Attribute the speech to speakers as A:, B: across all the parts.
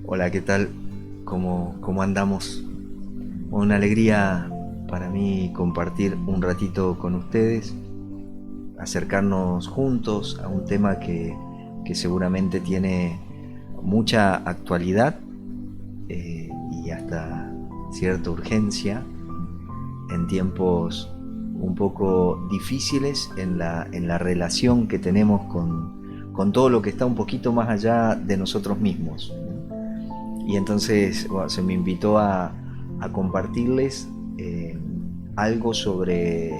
A: Hola, ¿qué tal? ¿Cómo andamos? Una alegría para mí compartir un ratito con ustedes, acercarnos juntos a un tema que seguramente tiene mucha actualidad y hasta cierta urgencia en tiempos un poco difíciles en la relación que tenemos con todo lo que está un poquito más allá de nosotros mismos. Y entonces bueno, se me invitó a compartirles algo sobre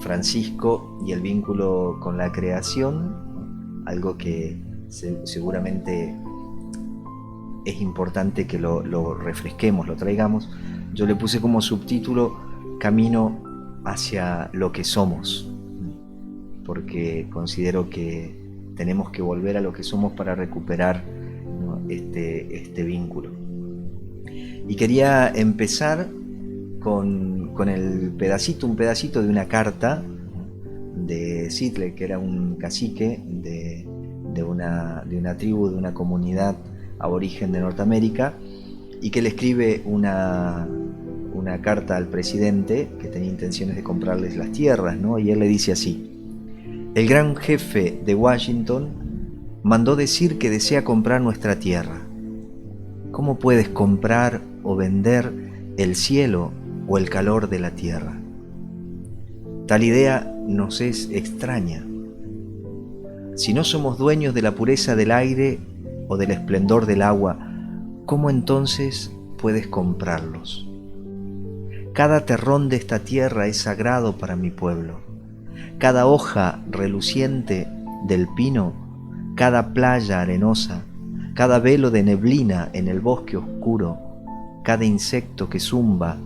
A: Francisco y el vínculo con la creación, algo que seguramente es importante que lo refresquemos, lo traigamos. Yo le puse como subtítulo Camino hacia lo que somos, porque considero que tenemos que volver a lo que somos para recuperar, ¿no?, este vínculo. Y quería empezar con un pedacito de una carta de Sitle, que era un cacique de una tribu, de una comunidad aborigen de Norteamérica, y que le escribe una carta al presidente que tenía intenciones de comprarles las tierras, ¿no? Y él le dice así: el gran jefe de Washington mandó decir que desea comprar nuestra tierra. ¿Cómo puedes comprar o vender el cielo o el calor de la tierra? Tal idea nos es extraña. Si no somos dueños de la pureza del aire o del esplendor del agua, ¿cómo entonces puedes comprarlos? Cada terrón de esta tierra es sagrado para mi pueblo. Cada hoja reluciente del pino, cada playa arenosa, cada velo de neblina en el bosque oscuro, cada insecto que zumba,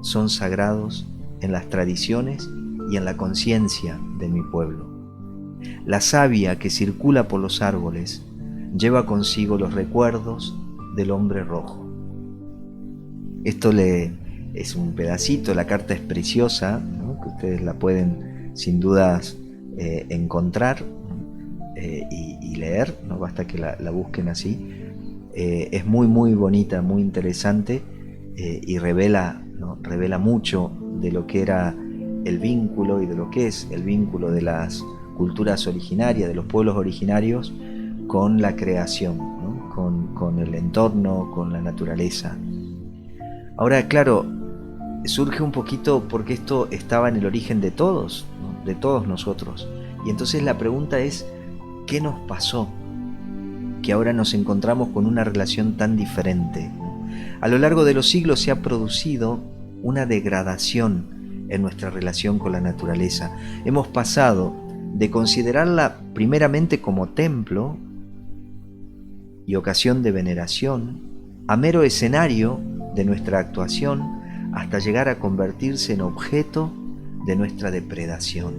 A: son sagrados en las tradiciones y en la conciencia de mi pueblo. La savia que circula por los árboles lleva consigo los recuerdos del hombre rojo. Esto es un pedacito, la carta es preciosa, ¿no?, que ustedes la pueden sin dudas encontrar y leer, no basta que la busquen así. Es muy muy bonita, muy interesante, y revela, ¿no?, revela mucho de lo que era el vínculo y de lo que es el vínculo de las culturas originarias, de los pueblos originarios con la creación, ¿no?, con el entorno, con la naturaleza. Ahora, claro, surge un poquito porque esto estaba en el origen de todos, ¿no?, de todos nosotros. Y entonces la pregunta es, ¿qué nos pasó que ahora nos encontramos con una relación tan diferente? A lo largo de los siglos se ha producido una degradación en nuestra relación con la naturaleza. Hemos pasado de considerarla primeramente como templo y ocasión de veneración, a mero escenario de nuestra actuación, hasta llegar a convertirse en objeto de nuestra depredación.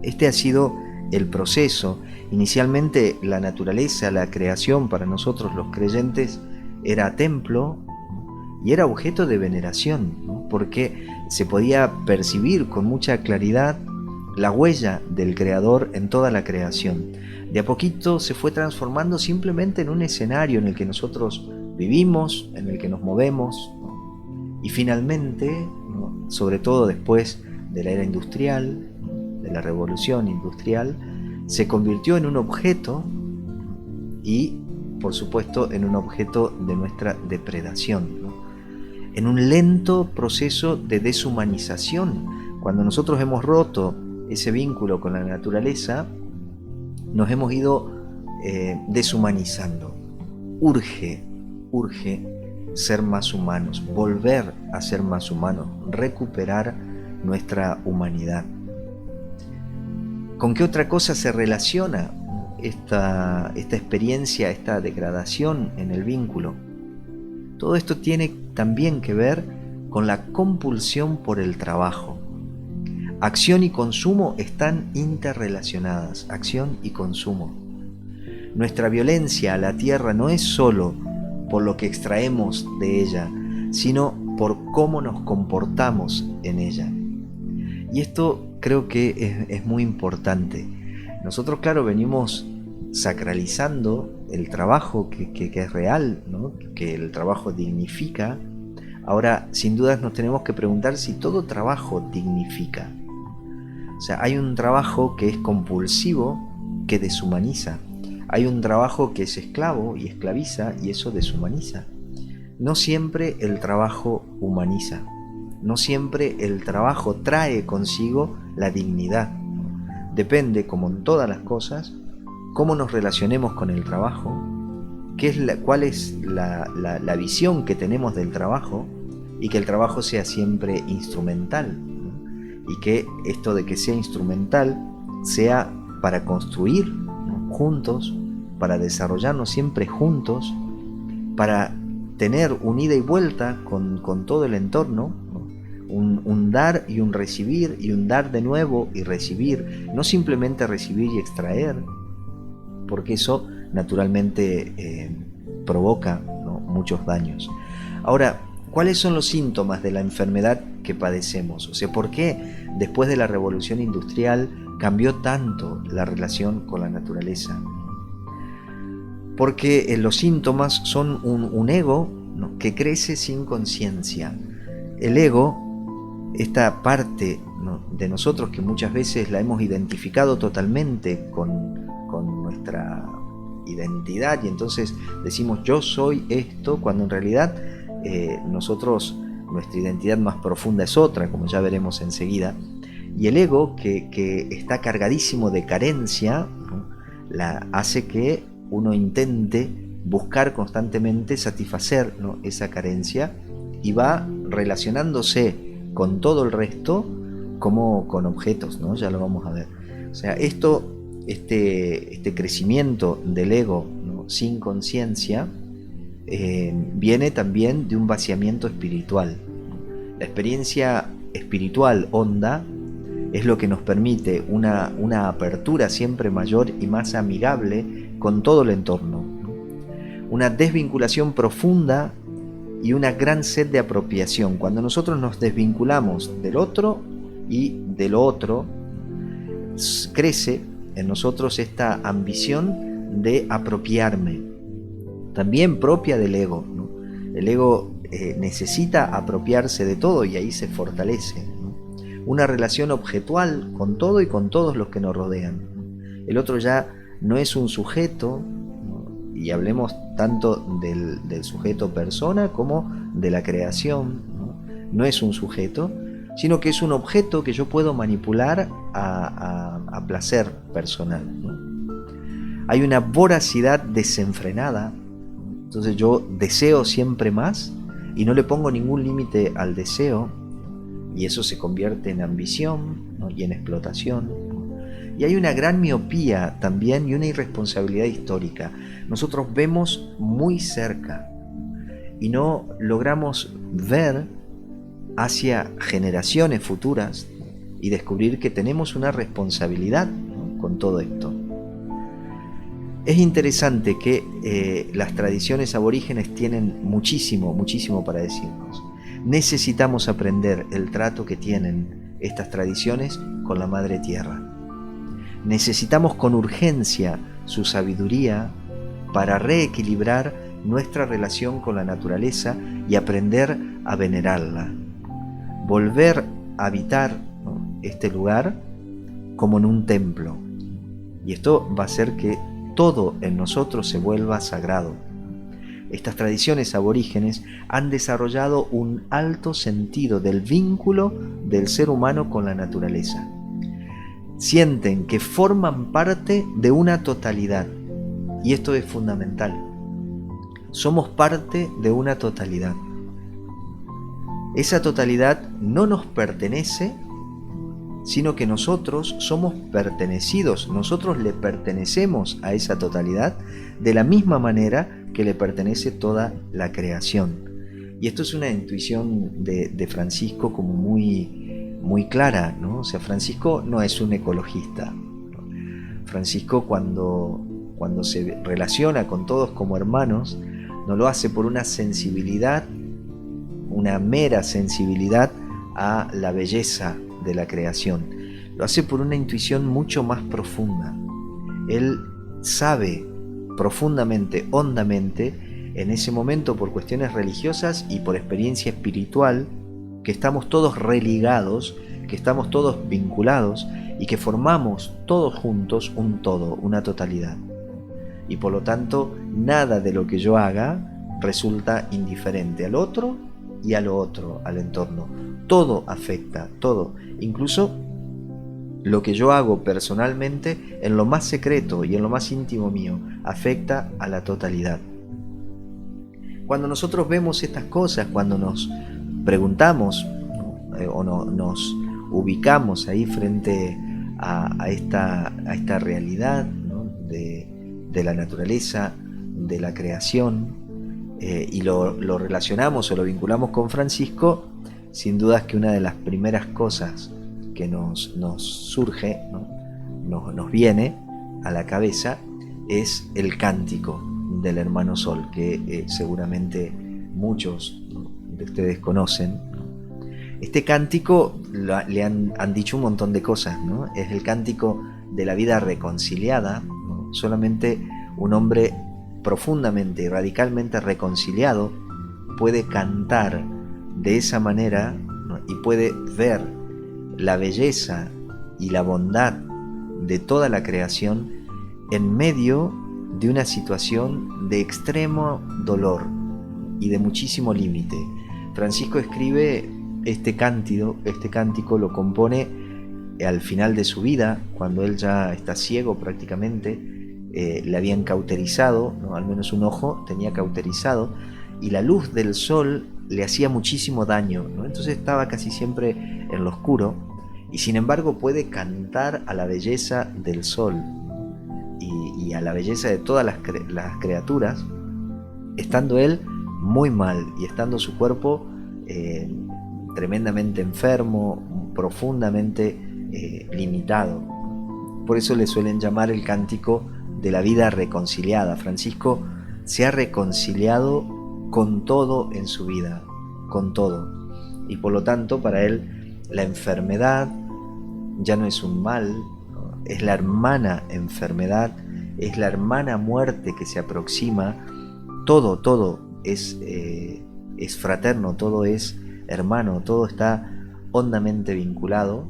A: Este ha sido el proceso. Inicialmente la naturaleza, la creación, para nosotros los creyentes era templo y era objeto de veneración, ¿no?, porque se podía percibir con mucha claridad la huella del Creador en toda la creación. De a poquito se fue transformando simplemente en un escenario en el que nosotros vivimos, en el que nos movemos, ¿no?, y finalmente, ¿no?, sobre todo después de la era industrial, de la revolución industrial, se convirtió en un objeto y, por supuesto, en un objeto de nuestra depredación, ¿no?, en un lento proceso de deshumanización. Cuando nosotros hemos roto ese vínculo con la naturaleza, nos hemos ido deshumanizando. Urge ser más humanos, volver a ser más humanos, recuperar nuestra humanidad. ¿Con qué otra cosa se relaciona esta experiencia, esta degradación en el vínculo? Todo esto tiene también que ver con la compulsión por el trabajo. Acción y consumo están interrelacionadas, acción y consumo. Nuestra violencia a la tierra no es solo por lo que extraemos de ella, sino por cómo nos comportamos en ella. Y esto creo que es muy importante. Nosotros, claro, venimos sacralizando el trabajo que es real, ¿no? Que el trabajo dignifica. Ahora, sin dudas nos tenemos que preguntar si todo trabajo dignifica. O sea, hay un trabajo que es compulsivo, que deshumaniza. Hay un trabajo que es esclavo y esclaviza, y eso deshumaniza. No siempre el trabajo humaniza. No siempre el trabajo trae consigo la dignidad. Depende, como en todas las cosas, cómo nos relacionemos con el trabajo, cuál es la visión que tenemos del trabajo, y que el trabajo sea siempre instrumental, ¿no? Y que esto de que sea instrumental sea para construir, ¿no? Juntos, para desarrollarnos siempre juntos, para tener un ida y vuelta con todo el entorno, ¿no? Un dar y un recibir, y un dar de nuevo y recibir, no simplemente recibir y extraer, porque eso naturalmente provoca, ¿no? Muchos daños. Ahora, ¿cuáles son los síntomas de la enfermedad que padecemos? O sea, ¿por qué después de la revolución industrial cambió tanto la relación con la naturaleza? Porque los síntomas son un ego, ¿no? Que crece sin conciencia. El ego, esta parte, ¿no? de nosotros que muchas veces la hemos identificado totalmente con nuestra identidad, y entonces decimos yo soy esto, cuando en realidad nosotros, nuestra identidad más profunda es otra, como ya veremos enseguida. Y el ego, que está cargadísimo de carencia, ¿no? Hace que uno intente buscar constantemente satisfacer, ¿no? esa carencia, y va relacionándose con todo el resto como con objetos, ¿no? Ya lo vamos a ver. O sea, este crecimiento del ego, ¿no? sin conciencia, viene también de un vaciamiento espiritual. La experiencia espiritual honda es lo que nos permite una apertura siempre mayor y más amigable con todo el entorno, ¿no? Una desvinculación profunda y una gran sed de apropiación. Cuando nosotros nos desvinculamos del otro y de lo otro, crece en nosotros esta ambición de apropiarme, también propia del ego, ¿no? El ego necesita apropiarse de todo, y ahí se fortalece, ¿no? Una relación objetual con todo y con todos los que nos rodean, ¿no? El otro ya no es un sujeto, ¿no? Y hablemos tanto del sujeto persona como de la creación, ¿no? No es un sujeto, sino que es un objeto que yo puedo manipular a placer personal, ¿no? Hay una voracidad desenfrenada. Entonces yo deseo siempre más y no le pongo ningún límite al deseo, y eso se convierte en ambición, ¿no? y en explotación. Y hay una gran miopía también y una irresponsabilidad histórica. Nosotros vemos muy cerca y no logramos ver hacia generaciones futuras y descubrir que tenemos una responsabilidad, ¿no? con todo esto. Es interesante que las tradiciones aborígenes tienen muchísimo para decirnos. Necesitamos aprender el trato que tienen estas tradiciones con la Madre Tierra. Necesitamos con urgencia su sabiduría para reequilibrar nuestra relación con la naturaleza y aprender a venerarla. Volver a habitar, ¿no? este lugar como en un templo. Y esto va a hacer que todo en nosotros se vuelva sagrado. Estas tradiciones aborígenes han desarrollado un alto sentido del vínculo del ser humano con la naturaleza. Sienten que forman parte de una totalidad, y esto es fundamental. Somos parte de una totalidad. Esa totalidad no nos pertenece, sino que nosotros somos pertenecidos, nosotros le pertenecemos a esa totalidad de la misma manera que le pertenece toda la creación. Y esto es una intuición de Francisco como muy clara, ¿no? O sea, Francisco no es un ecologista, ¿no? Francisco cuando se relaciona con todos como hermanos, no lo hace por una sensibilidad, una mera sensibilidad a la belleza de la creación. Lo hace por una intuición mucho más profunda. Él sabe profundamente, hondamente, en ese momento por cuestiones religiosas y por experiencia espiritual, que estamos todos religados, que estamos todos vinculados y que formamos todos juntos un todo, una totalidad. Y por lo tanto, nada de lo que yo haga resulta indiferente al otro y a lo otro, al entorno. Todo afecta, todo. Incluso lo que yo hago personalmente, en lo más secreto y en lo más íntimo mío, afecta a la totalidad. Cuando nosotros vemos estas cosas, cuando nos preguntamos nos ubicamos ahí frente a esta realidad, ¿no? de la naturaleza, de la creación, y lo relacionamos o lo vinculamos con Francisco, sin duda es que una de las primeras cosas que nos surge, ¿no? nos viene a la cabeza, es el cántico del hermano Sol, que seguramente muchos, ¿no?, de ustedes conocen. Este cántico le han dicho un montón de cosas, ¿no? Es el cántico de la vida reconciliada, ¿no? Solamente un hombre profundamente y radicalmente reconciliado puede cantar de esa manera, ¿no? Y puede ver la belleza y la bondad de toda la creación en medio de una situación de extremo dolor y de muchísimo límite. Francisco escribe este cántico lo compone al final de su vida, cuando él ya está ciego prácticamente, le habían cauterizado, ¿no? Al menos un ojo tenía cauterizado, y la luz del sol le hacía muchísimo daño, ¿no? Entonces estaba casi siempre en lo oscuro, y sin embargo puede cantar a la belleza del sol y a la belleza de todas las criaturas, estando él muy mal y estando su cuerpo tremendamente enfermo, profundamente limitado. Por eso le suelen llamar el cántico de la vida reconciliada. Francisco se ha reconciliado con todo en su vida, con todo. Y por lo tanto, para él, la enfermedad ya no es un mal, ¿no? Es la hermana enfermedad, es la hermana muerte que se aproxima. Todo es fraterno, todo es hermano, todo está hondamente vinculado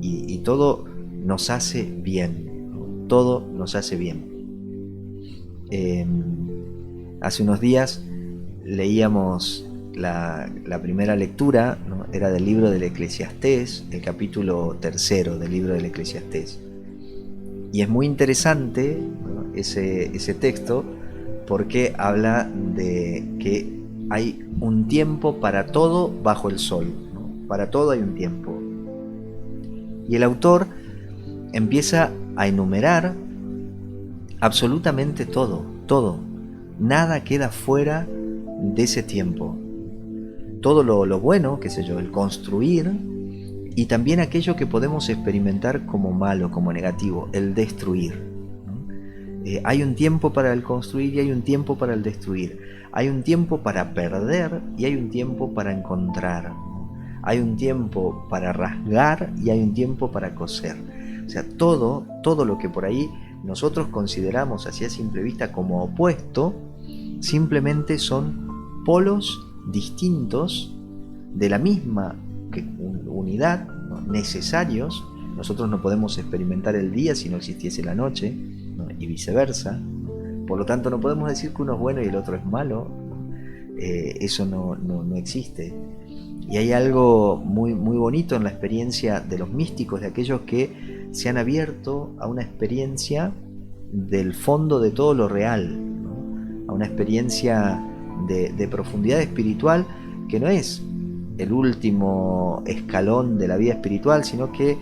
A: y todo nos hace bien, ¿no? Todo nos hace bien. Hace unos días leíamos la primera lectura, ¿no? Era del libro del Eclesiastés, el capítulo 3 del libro del Eclesiastés. Y es muy interesante, ¿no?, ese texto, porque habla de que hay un tiempo para todo bajo el sol, ¿no? Para todo hay un tiempo. Y el autor empieza a enumerar absolutamente todo. Nada queda fuera de ese tiempo. Todo lo bueno, qué sé yo, el construir, y también aquello que podemos experimentar como malo, como negativo, el destruir. Hay un tiempo para el construir y hay un tiempo para el destruir. Hay un tiempo para perder y hay un tiempo para encontrar. Hay un tiempo para rasgar y hay un tiempo para coser. O sea, todo lo que por ahí nosotros consideramos así a simple vista como opuesto, simplemente son polos distintos de la misma unidad, ¿no?, necesarios. Nosotros no podemos experimentar el día si no existiese la noche, ¿no?, y viceversa. Por lo tanto, no podemos decir que uno es bueno y el otro es malo. Eso no existe. Y hay algo muy bonito en la experiencia de los místicos, de aquellos que se han abierto a una experiencia del fondo de todo lo real, ¿no?, a una experiencia de profundidad espiritual que no es el último escalón de la vida espiritual, sino que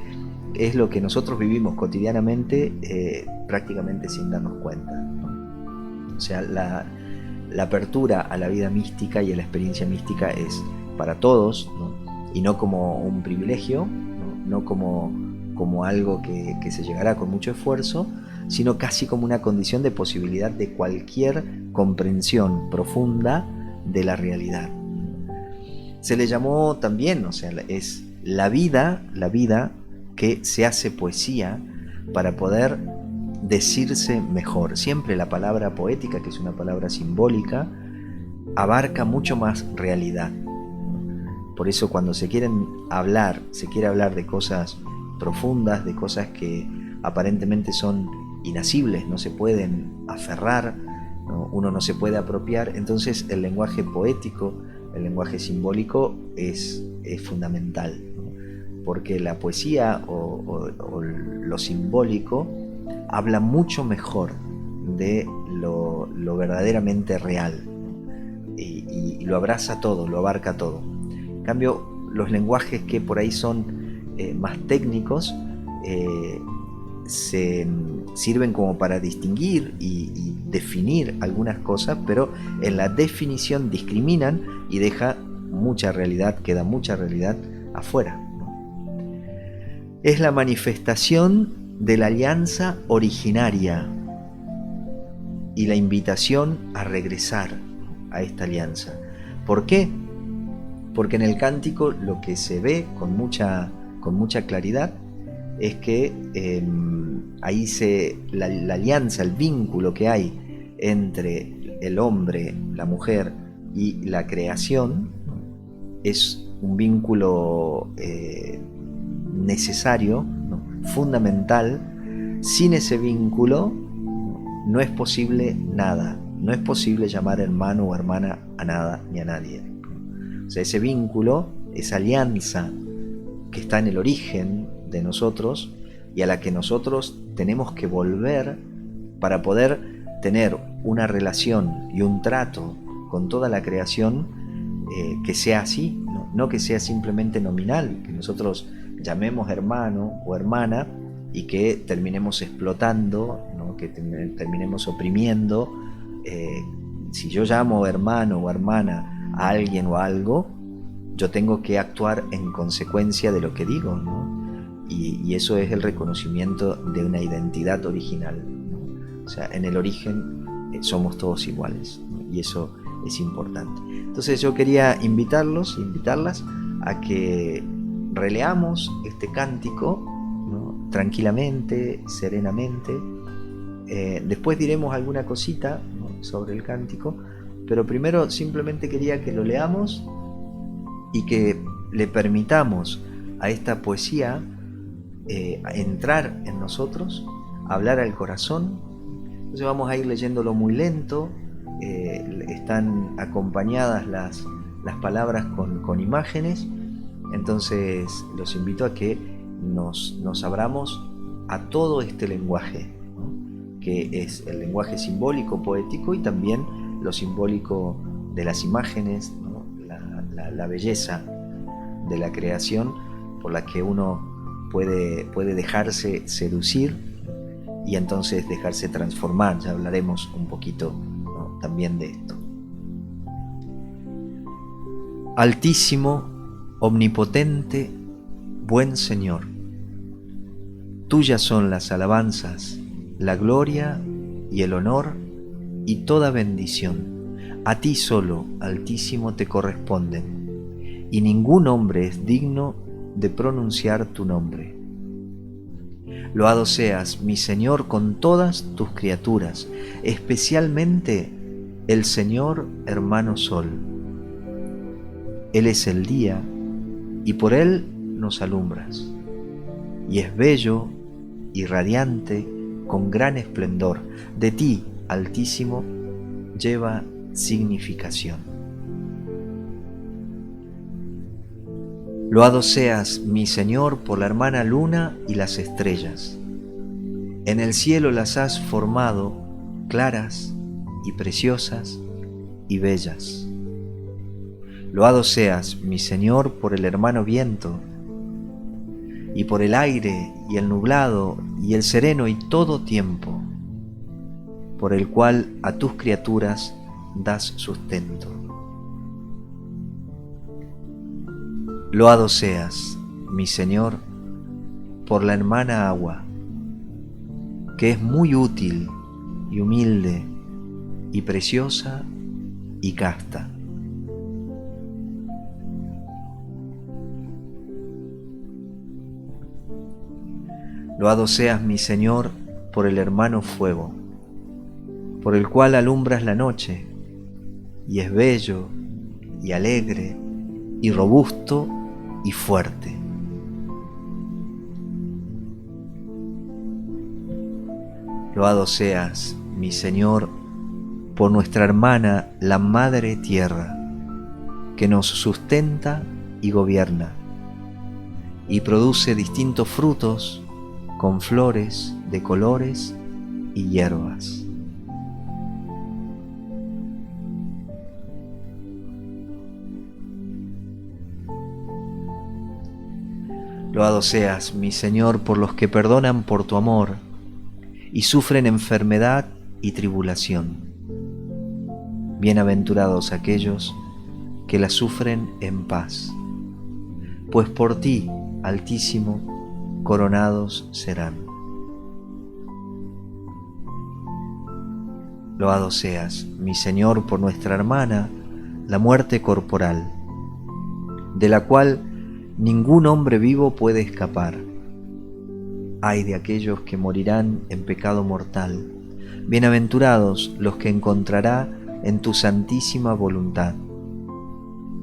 A: es lo que nosotros vivimos cotidianamente, prácticamente sin darnos cuenta, ¿no? O sea, la apertura a la vida mística y a la experiencia mística es para todos, ¿no?, y no como un privilegio, no como algo que se llegará con mucho esfuerzo, sino casi como una condición de posibilidad de cualquier comprensión profunda de la realidad. Se le llamó también, o sea, es la vida que se hace poesía para poder decirse mejor. Siempre la palabra poética, que es una palabra simbólica, abarca mucho más realidad. Por eso cuando se quiere hablar de cosas profundas, de cosas que aparentemente son inasibles, no se pueden aferrar, ¿no? Uno no se puede apropiar, entonces el lenguaje poético, el lenguaje simbólico es fundamental, ¿no? Porque la poesía o lo simbólico habla mucho mejor de lo verdaderamente real, y lo abraza todo, lo abarca todo. En cambio, los lenguajes que por ahí son más técnicos se sirven como para distinguir y definir algunas cosas, pero en la definición discriminan y deja mucha realidad, queda mucha realidad afuera, ¿no? Es la manifestación de la alianza originaria y la invitación a regresar a esta alianza. ¿Por qué? Porque en el cántico lo que se ve con mucha claridad es que ahí la alianza, el vínculo que hay entre el hombre, la mujer y la creación es un vínculo necesario, ¿no? Fundamental. Sin ese vínculo no es posible nada, no es posible llamar hermano o hermana a nada ni a nadie. O sea, ese vínculo, esa alianza que está en el origen de nosotros y a la que nosotros tenemos que volver para poder tener una relación y un trato con toda la creación que sea así, no que sea simplemente nominal, que nosotros llamemos hermano o hermana y que terminemos explotando, ¿no? Que terminemos oprimiendo. Si yo llamo hermano o hermana a alguien o a algo, yo tengo que actuar en consecuencia de lo que digo, ¿no? Y eso es el reconocimiento de una identidad original, ¿no? O sea, en el origen somos todos iguales, ¿no? Y eso es importante. Entonces yo quería invitarlas a que releamos este cántico, ¿no? Tranquilamente, serenamente. Después diremos alguna cosita, ¿no? Sobre el cántico, pero primero simplemente quería que lo leamos y que le permitamos a esta poesía entrar en nosotros, hablar al corazón. Entonces vamos a ir leyéndolo muy lento. Están acompañadas las palabras con imágenes. Entonces los invito a que nos abramos a todo este lenguaje, ¿no? Que es el lenguaje simbólico, poético, y también lo simbólico de las imágenes, ¿no? La belleza de la creación por la que uno puede dejarse seducir y entonces dejarse transformar. Ya hablaremos un poquito, ¿no? También de esto. Altísimo, omnipotente, buen Señor, tuyas son las alabanzas, la gloria y el honor y toda bendición. A ti solo, Altísimo, te corresponden, y ningún hombre es digno de pronunciar tu nombre. Loado seas, mi Señor, con todas tus criaturas, especialmente el Señor hermano Sol. Él es el día, y por él nos alumbras, y es bello y radiante con gran esplendor. De ti, Altísimo, lleva significación. Loado seas, mi Señor, por la hermana luna y las estrellas. En el cielo las has formado, claras y preciosas y bellas. Loado seas, mi Señor, por el hermano viento, y por el aire y el nublado y el sereno y todo tiempo, por el cual a tus criaturas das sustento. Loado seas, mi Señor, por la hermana agua, que es muy útil y humilde y preciosa y casta. Loado seas, mi Señor, por el hermano fuego, por el cual alumbras la noche, y es bello, y alegre, y robusto, y fuerte. Loado seas, mi Señor, por nuestra hermana, la Madre Tierra, que nos sustenta y gobierna, y produce distintos frutos con flores de colores y hierbas. Loado seas, mi Señor, por los que perdonan por tu amor y sufren enfermedad y tribulación. Bienaventurados aquellos que la sufren en paz, pues por ti, Altísimo, coronados serán. Loado seas, mi Señor, por nuestra hermana, la muerte corporal, de la cual ningún hombre vivo puede escapar. Ay de aquellos que morirán en pecado mortal. Bienaventurados los que encontrará en tu santísima voluntad,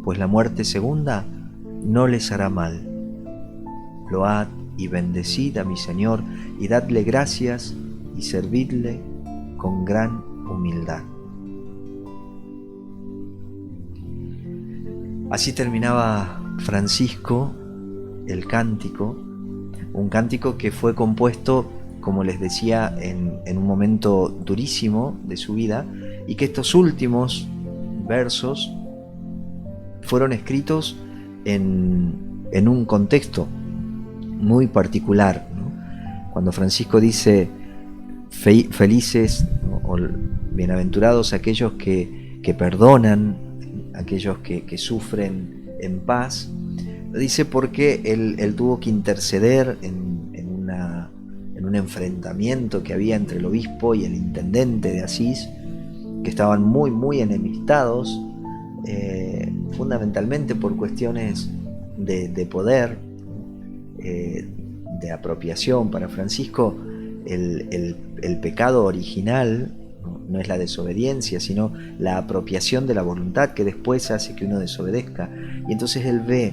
A: pues la muerte segunda no les hará mal. Load y bendecid a mi Señor, y dadle gracias y servidle con gran humildad. Así terminaba Francisco el cántico, un cántico que fue compuesto, como les decía, en un momento durísimo de su vida, y que estos últimos versos fueron escritos en un contexto muy particular, ¿no? Cuando Francisco dice felices, ¿no?, o bienaventurados aquellos que perdonan, aquellos que sufren en paz, lo dice porque él tuvo que interceder en un enfrentamiento que había entre el obispo y el intendente de Asís, que estaban muy enemistados, fundamentalmente por cuestiones de poder, de apropiación. Para Francisco el pecado original no es la desobediencia, sino la apropiación de la voluntad que después hace que uno desobedezca. Y entonces él ve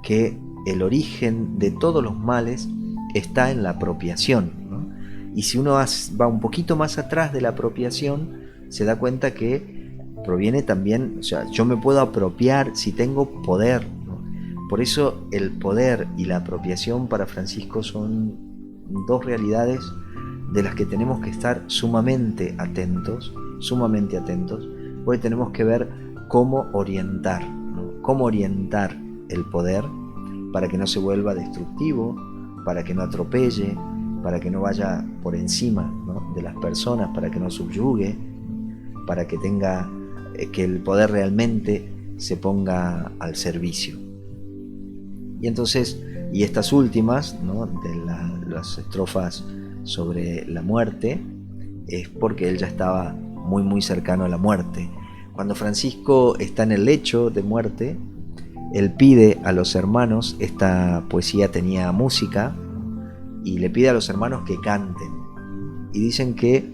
A: que el origen de todos los males está en la apropiación, ¿no? Y si uno va un poquito más atrás de la apropiación, se da cuenta que proviene también, o sea, yo me puedo apropiar si tengo poder, ¿no? Por eso el poder y la apropiación para Francisco son dos realidades de las que tenemos que estar sumamente atentos, porque tenemos que ver cómo orientar, ¿no? Cómo orientar el poder para que no se vuelva destructivo, para que no atropelle, para que no vaya por encima, ¿no?, de las personas, para que no subyugue, para que tenga que el poder realmente se ponga al servicio. Y entonces, y estas últimas, ¿no?, de las estrofas sobre la muerte, es porque él ya estaba muy cercano a la muerte. Cuando Francisco está en el lecho de muerte, él pide a los hermanos, esta poesía tenía música, y le pide a los hermanos que canten. Y dicen que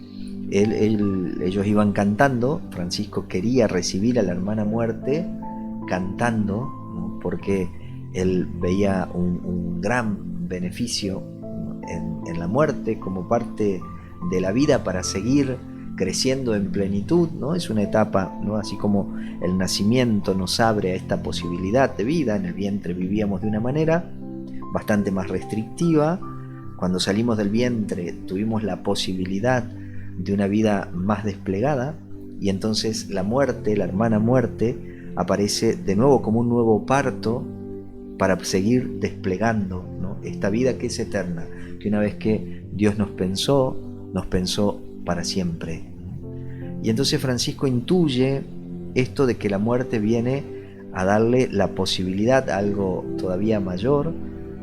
A: ellos iban cantando. Francisco quería recibir a la hermana muerte cantando, ¿no?, porque él veía un gran beneficio en la muerte como parte de la vida para seguir creciendo en plenitud, ¿no? Es una etapa, ¿no?, así como el nacimiento nos abre a esta posibilidad de vida. En el vientre vivíamos de una manera bastante más restrictiva. Cuando salimos del vientre tuvimos la posibilidad de una vida más desplegada, y entonces la muerte, la hermana muerte, aparece de nuevo como un nuevo parto para seguir desplegando, ¿no?, esta vida que es eterna, que una vez que Dios nos pensó para siempre. Y entonces Francisco intuye esto de que la muerte viene a darle la posibilidad a algo todavía mayor,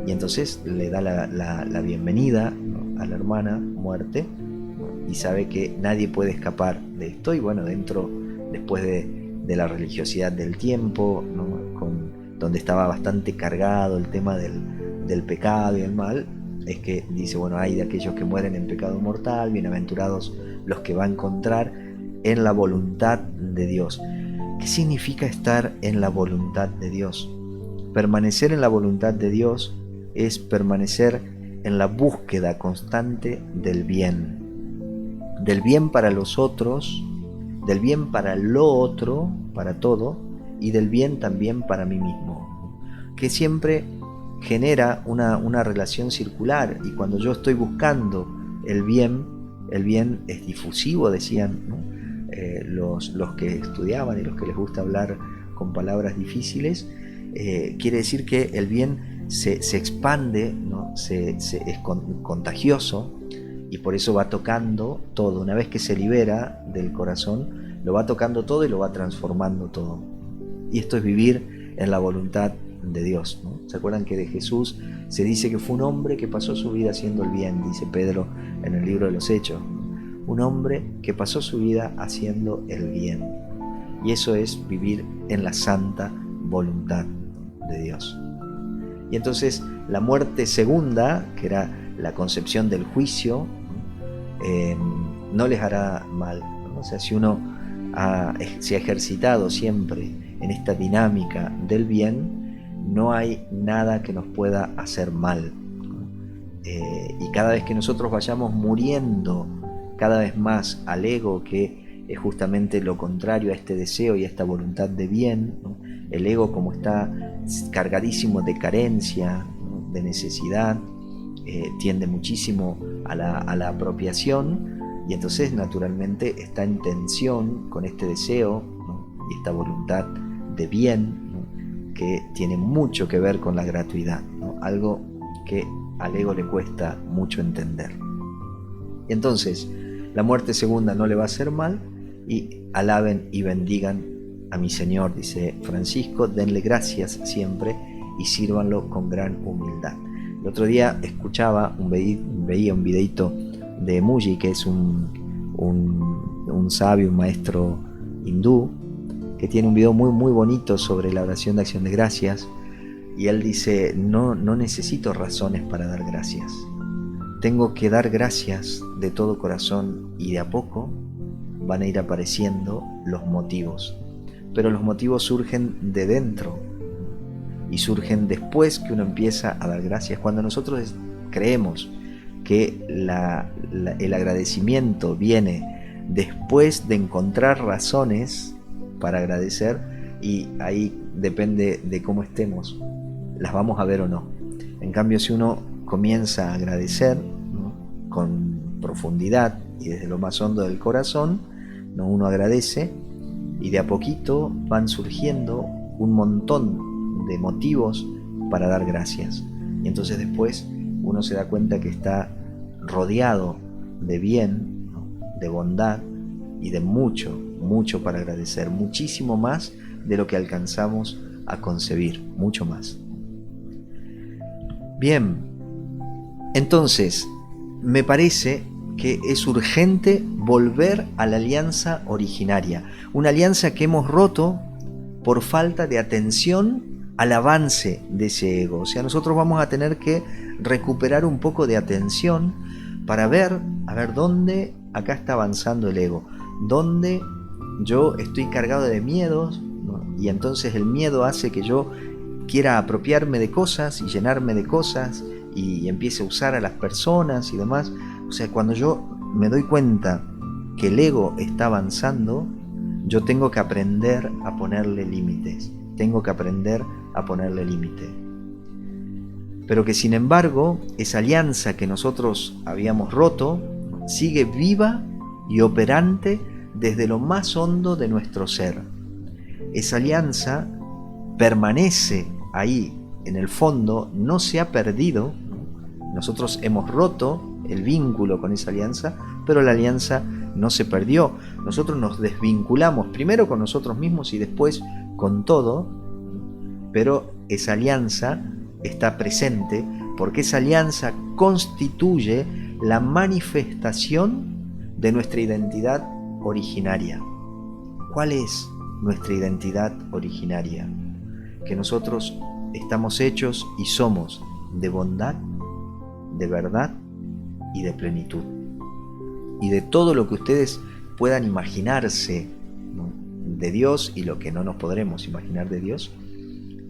A: y entonces le da la bienvenida, ¿no?, a la hermana muerte, y sabe que nadie puede escapar de esto. Y bueno, después de la religiosidad del tiempo, ¿no?, donde estaba bastante cargado el tema del pecado y el mal, es que dice, bueno, hay de aquellos que mueren en pecado mortal, bienaventurados los que va a encontrar en la voluntad de Dios. ¿Qué significa estar en la voluntad de Dios? Permanecer en la voluntad de Dios es permanecer en la búsqueda constante del bien para los otros, del bien para lo otro, para todo, y del bien también para mí mismo, que siempre genera una relación circular. Y cuando yo estoy buscando el bien es difusivo, decían, ¿no? Los que estudiaban y los que les gusta hablar con palabras difíciles, quiere decir que el bien se expande, ¿no? Es contagioso, y por eso va tocando todo. Una vez que se libera del corazón, lo va tocando todo y lo va transformando todo. Y esto es vivir en la voluntad de Dios, ¿no? ¿Se acuerdan que de Jesús se dice que fue un hombre que pasó su vida haciendo el bien? Dice Pedro en el libro de los Hechos. Un hombre que pasó su vida haciendo el bien. Y eso es vivir en la santa voluntad de Dios. Y entonces la muerte segunda, que era la concepción del juicio, no les hará mal, ¿no? O sea, si uno se ha ejercitado siempre en esta dinámica del bien, no hay nada que nos pueda hacer mal, ¿no? Y cada vez que nosotros vayamos muriendo cada vez más al ego, que es justamente lo contrario a este deseo y a esta voluntad de bien, ¿no? El ego, como está cargadísimo de carencia, ¿no? De necesidad, tiende muchísimo a la apropiación, y entonces naturalmente está en tensión con este deseo, ¿no? Y esta voluntad de bien, ¿no? Que tiene mucho que ver con la gratuidad, ¿no? Algo que al ego le cuesta mucho entender. Y entonces la muerte segunda no le va a hacer mal, y alaben y bendigan a mi Señor, dice Francisco, denle gracias siempre y sírvanlo con gran humildad. El otro día escuchaba, veía un videito de Muji, que es un sabio, un maestro hindú, que tiene un video muy muy bonito sobre la oración de acción de gracias, y él dice, no necesito razones para dar gracias, tengo que dar gracias de todo corazón, y de a poco van a ir apareciendo los motivos, pero los motivos surgen de dentro y surgen después que uno empieza a dar gracias. Cuando nosotros creemos que el agradecimiento viene después de encontrar razones para agradecer, y ahí depende de cómo estemos, las vamos a ver o no. En cambio, si uno comienza a agradecer, ¿no? Con profundidad y desde lo más hondo del corazón, ¿no? Uno agradece, y de a poquito van surgiendo un montón de motivos para dar gracias, y entonces después uno se da cuenta que está rodeado de bien, ¿no? De bondad y de mucho para agradecer, muchísimo más de lo que alcanzamos a concebir, mucho más. Bien, entonces me parece que es urgente volver a la alianza originaria, una alianza que hemos roto por falta de atención al avance de ese ego. O sea, nosotros vamos a tener que recuperar un poco de atención para ver, a ver dónde acá está avanzando el ego, dónde yo estoy cargado de miedos, ¿no? Y entonces el miedo hace que yo quiera apropiarme de cosas y llenarme de cosas y empiece a usar a las personas y demás. O sea, cuando yo me doy cuenta que el ego está avanzando, yo tengo que aprender a ponerle límites. Tengo que aprender a ponerle límite. Pero que sin embargo, esa alianza que nosotros habíamos roto sigue viva y operante desde lo más hondo de nuestro ser. Esa alianza permanece ahí en el fondo, no se ha perdido. Nosotros hemos roto el vínculo con esa alianza, pero la alianza no se perdió. Nosotros nos desvinculamos primero con nosotros mismos y después con todo, pero esa alianza está presente porque esa alianza constituye la manifestación de nuestra identidad originaria. ¿Cuál es nuestra identidad originaria? Que nosotros estamos hechos y somos de bondad, de verdad y de plenitud. Y de todo lo que ustedes puedan imaginarse, ¿no?, de Dios, y lo que no nos podremos imaginar de Dios,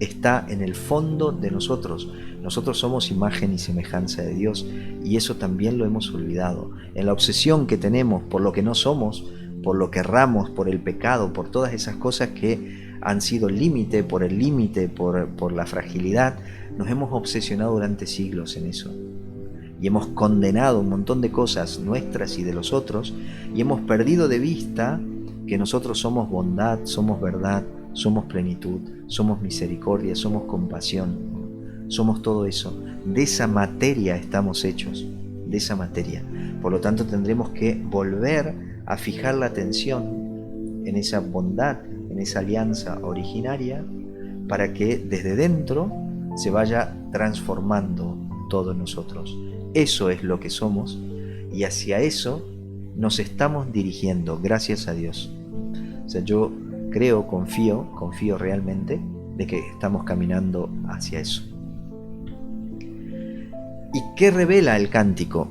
A: está en el fondo de nosotros. Nosotros somos imagen y semejanza de Dios, y eso también lo hemos olvidado. En la obsesión que tenemos por lo que no somos, por lo que erramos, por el pecado, por todas esas cosas que han sido límite, por la fragilidad, nos hemos obsesionado durante siglos en eso. Y hemos condenado un montón de cosas nuestras y de los otros, y hemos perdido de vista que nosotros somos bondad, somos verdad, somos plenitud, somos misericordia, somos compasión, somos todo eso. De esa materia estamos hechos, de esa materia. Por lo tanto, tendremos que volver a fijar la atención en esa bondad, en esa alianza originaria, para que desde dentro se vaya transformando todo en nosotros. Eso es lo que somos, y hacia eso nos estamos dirigiendo, gracias a Dios. O sea, yo creo, confío realmente de que estamos caminando hacia eso. ¿Y qué revela el cántico?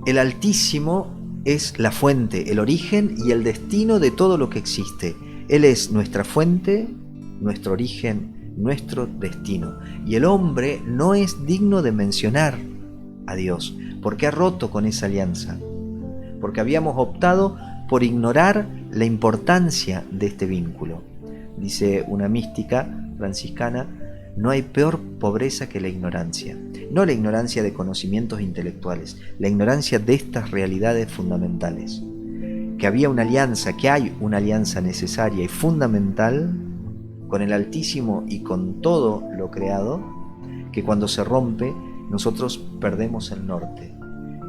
A: El Altísimo es la fuente, el origen y el destino de todo lo que existe. Él es nuestra fuente, nuestro origen, nuestro destino. Y el hombre no es digno de mencionar a Dios, porque ha roto con esa alianza, porque habíamos optado por ignorar la importancia de este vínculo. Dice una mística franciscana: no hay peor pobreza que la ignorancia. No la ignorancia de conocimientos intelectuales, la ignorancia de estas realidades fundamentales. Que había una alianza, que hay una alianza necesaria y fundamental con el Altísimo y con todo lo creado, que cuando se rompe, nosotros perdemos el norte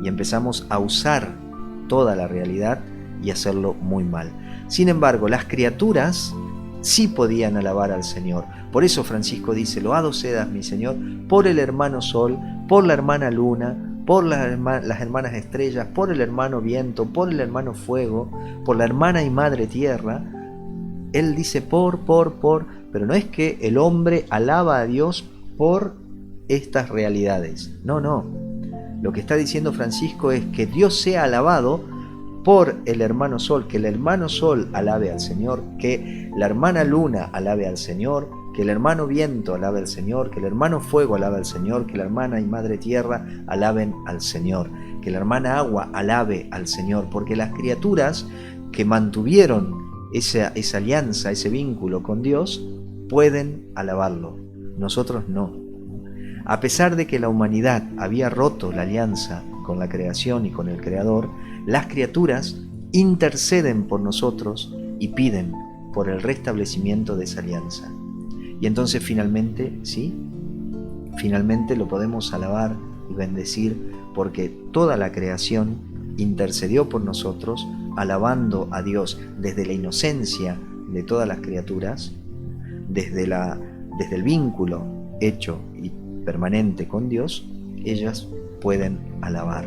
A: y empezamos a usar toda la realidad y hacerlo muy mal. Sin embargo, las criaturas sí podían alabar al Señor. Por eso Francisco dice: loado seas, mi Señor, por el hermano sol, por la hermana luna, por las hermanas estrellas, por el hermano viento, por el hermano fuego, por la hermana y madre tierra. Él dice pero no es que el hombre alaba a Dios por estas realidades. No. Lo que está diciendo Francisco es que Dios sea alabado por el hermano sol, que el hermano sol alabe al Señor, que la hermana luna alabe al Señor, que el hermano viento alabe al Señor, que el hermano fuego alabe al Señor, que la hermana y madre tierra alaben al Señor, que la hermana agua alabe al Señor, porque las criaturas que mantuvieron esa alianza, ese vínculo con Dios, pueden alabarlo. Nosotros no. A pesar de que la humanidad había roto la alianza con la creación y con el Creador, las criaturas interceden por nosotros y piden por el restablecimiento de esa alianza. Y entonces finalmente lo podemos alabar y bendecir, porque toda la creación intercedió por nosotros, alabando a Dios desde la inocencia de todas las criaturas, desde el vínculo hecho y permanente con Dios. Ellas pueden alabar.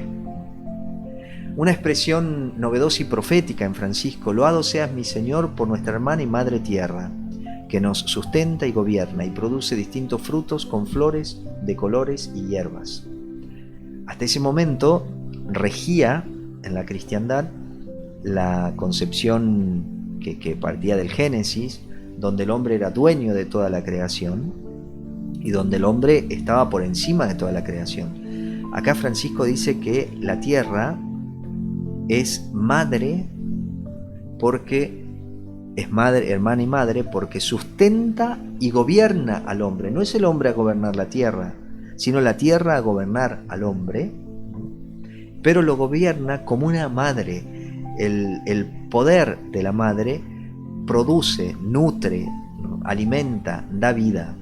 A: Una expresión novedosa y profética en Francisco: loado seas, mi Señor, por nuestra hermana y madre tierra, que nos sustenta y gobierna y produce distintos frutos con flores de colores y hierbas. Hasta ese momento regía en la cristiandad la concepción que partía del Génesis, donde el hombre era dueño de toda la creación y donde el hombre estaba por encima de toda la creación. Acá Francisco dice que la tierra es madre, porque es madre, hermana y madre, porque sustenta y gobierna al hombre. No es el hombre a gobernar la tierra, sino la tierra a gobernar al hombre, pero lo gobierna como una madre. El poder de la madre produce, nutre, ¿no?, alimenta, da vida.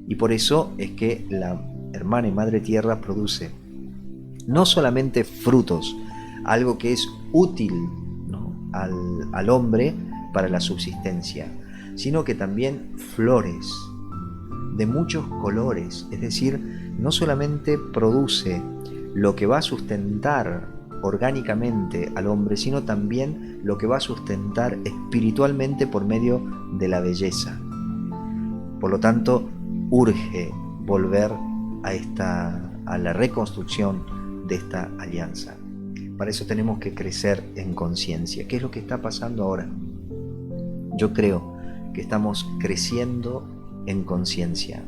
A: Y por eso es que la hermana y madre tierra produce no solamente frutos, algo que es útil, ¿no?, al hombre para la subsistencia, sino que también flores de muchos colores. Es decir, no solamente produce lo que va a sustentar orgánicamente al hombre, sino también lo que va a sustentar espiritualmente por medio de la belleza. Por lo tanto, urge volver a la reconstrucción de esta alianza. Para eso tenemos que crecer en conciencia. ¿Qué es lo que está pasando ahora? Yo creo que estamos creciendo en conciencia.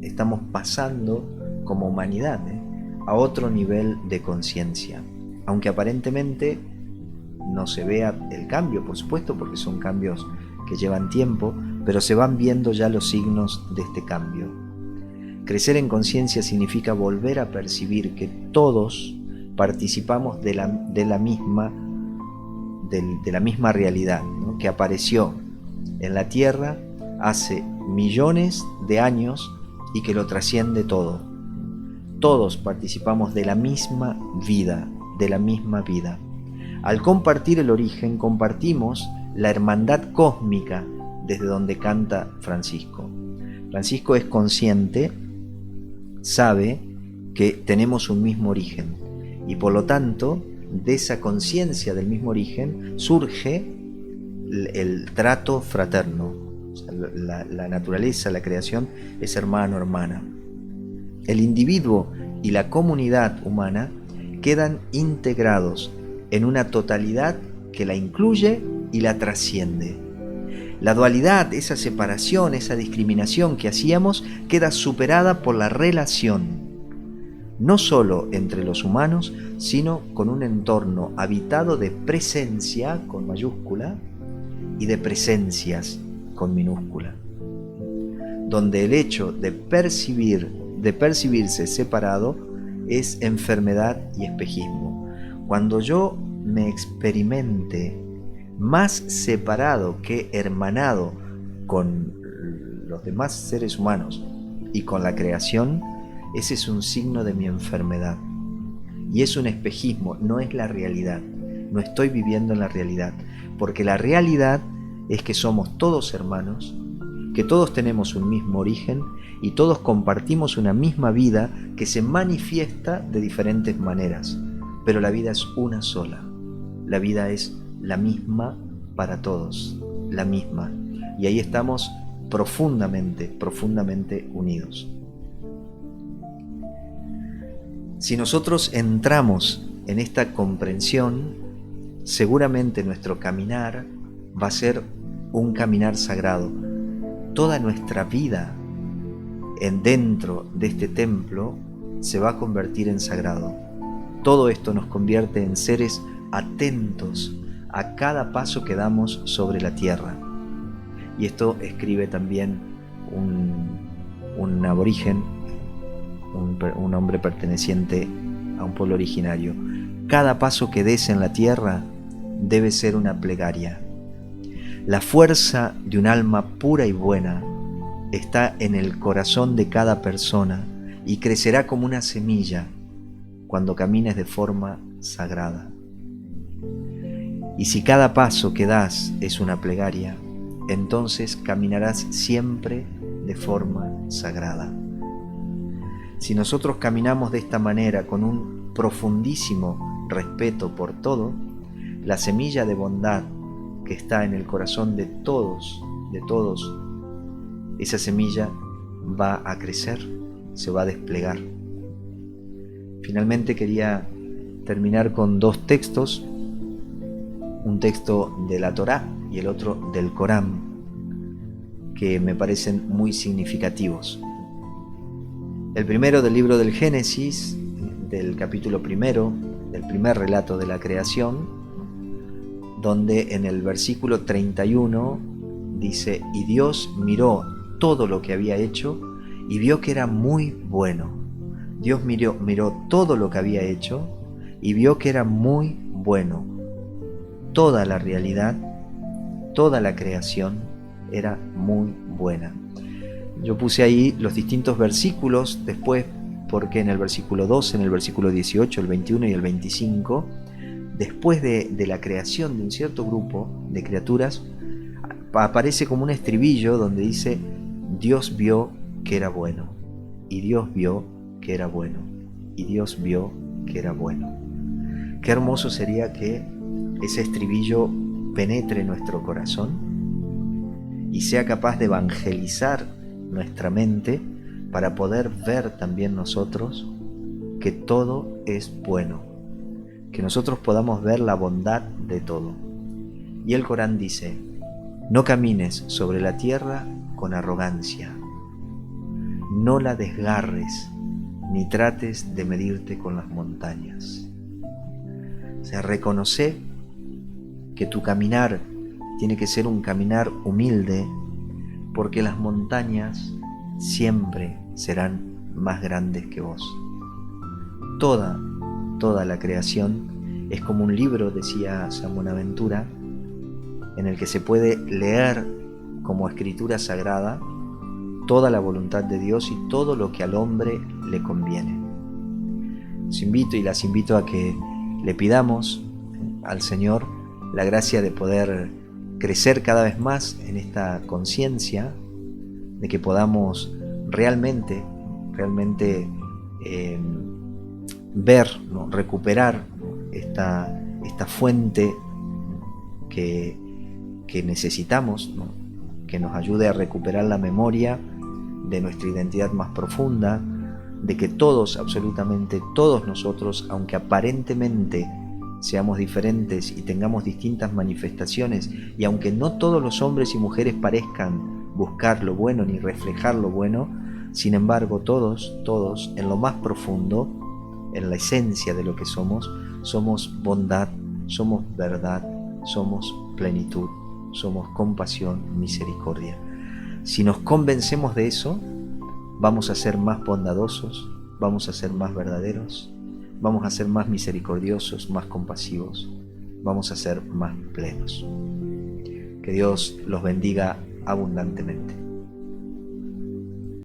A: Estamos pasando como humanidad a otro nivel de conciencia. Aunque aparentemente no se vea el cambio, por supuesto, porque son cambios que llevan tiempo, pero se van viendo ya los signos de este cambio. Crecer en conciencia significa volver a percibir que todos participamos de la misma realidad, ¿no? Que apareció en la Tierra hace millones de años y que lo trasciende todo. Todos participamos de la misma vida, Al compartir el origen, compartimos la hermandad cósmica desde donde canta Francisco. Francisco es consciente, sabe que tenemos un mismo origen y por lo tanto de esa conciencia del mismo origen surge el trato fraterno. O sea, la naturaleza, la creación es hermano, hermana. El individuo y la comunidad humana quedan integrados en una totalidad que la incluye y la trasciende. La dualidad, esa separación, esa discriminación que hacíamos, queda superada por la relación, no solo entre los humanos, sino con un entorno habitado de presencia, con mayúscula, y de presencias, con minúscula, donde el hecho de percibirse separado es enfermedad y espejismo. Cuando yo me experimente más separado que hermanado con los demás seres humanos y con la creación, ese es un signo de mi enfermedad. Y es un espejismo, no es la realidad. No estoy viviendo en la realidad, porque la realidad es que somos todos hermanos, que todos tenemos un mismo origen y todos compartimos una misma vida que se manifiesta de diferentes maneras, pero la vida es una sola. La vida es la misma para todos, la misma. Y ahí estamos profundamente unidos. Si nosotros entramos en esta comprensión, seguramente nuestro caminar va a ser un caminar sagrado. Toda nuestra vida dentro de este templo se va a convertir en sagrado. Todo esto nos convierte en seres atentos a cada paso que damos sobre la tierra. Y esto escribe también un aborigen, un hombre perteneciente a un pueblo originario. Cada paso que des en la tierra debe ser una plegaria. La fuerza de un alma pura y buena está en el corazón de cada persona y crecerá como una semilla cuando camines de forma sagrada. Y si cada paso que das es una plegaria, entonces caminarás siempre de forma sagrada. Si nosotros caminamos de esta manera con un profundísimo respeto por todo, la semilla de bondad que está en el corazón de todos, esa semilla va a crecer, se va a desplegar. Finalmente quería terminar con dos textos, un texto de la Torá y el otro del Corán, que me parecen muy significativos. El primero del libro del Génesis, del capítulo primero, del primer relato de la creación, donde en el versículo 31 dice: y Dios miró todo lo que había hecho y vio que era muy bueno. Dios miró todo lo que había hecho y vio que era muy bueno. Toda la realidad, toda la creación era muy buena. Yo puse ahí los distintos versículos después, porque en el versículo 12, en el versículo 18, el 21 y el 25, después de la creación de un cierto grupo de criaturas, aparece como un estribillo donde dice: Dios vio que era bueno, y Dios vio que era bueno, y Dios vio que era bueno. Qué hermoso sería que ese estribillo penetre nuestro corazón y sea capaz de evangelizar nuestra mente para poder ver también nosotros que todo es bueno, que nosotros podamos ver la bondad de todo. Y el Corán dice: no camines sobre la tierra con arrogancia, no la desgarres, ni trates de medirte con las montañas. O sea, reconoce que tu caminar tiene que ser un caminar humilde, porque las montañas siempre serán más grandes que vos. Toda la creación es como un libro, decía San Buenaventura, en el que se puede leer como escritura sagrada toda la voluntad de Dios y todo lo que al hombre le conviene. Los invito y las invito a que le pidamos al Señor la gracia de poder crecer cada vez más en esta conciencia, de que podamos realmente ver, ¿no?, recuperar, ¿no?, esta fuente que necesitamos, ¿no?, que nos ayude a recuperar la memoria de nuestra identidad más profunda, de que todos, absolutamente todos nosotros, aunque aparentemente seamos diferentes y tengamos distintas manifestaciones, y aunque no todos los hombres y mujeres parezcan buscar lo bueno ni reflejar lo bueno, sin embargo todos, en lo más profundo, en la esencia de lo que somos bondad, somos verdad, somos plenitud, somos compasión, misericordia. Si nos convencemos de eso, vamos a ser más bondadosos, vamos a ser más verdaderos, vamos a ser más misericordiosos, más compasivos, vamos a ser más plenos. Que Dios los bendiga abundantemente.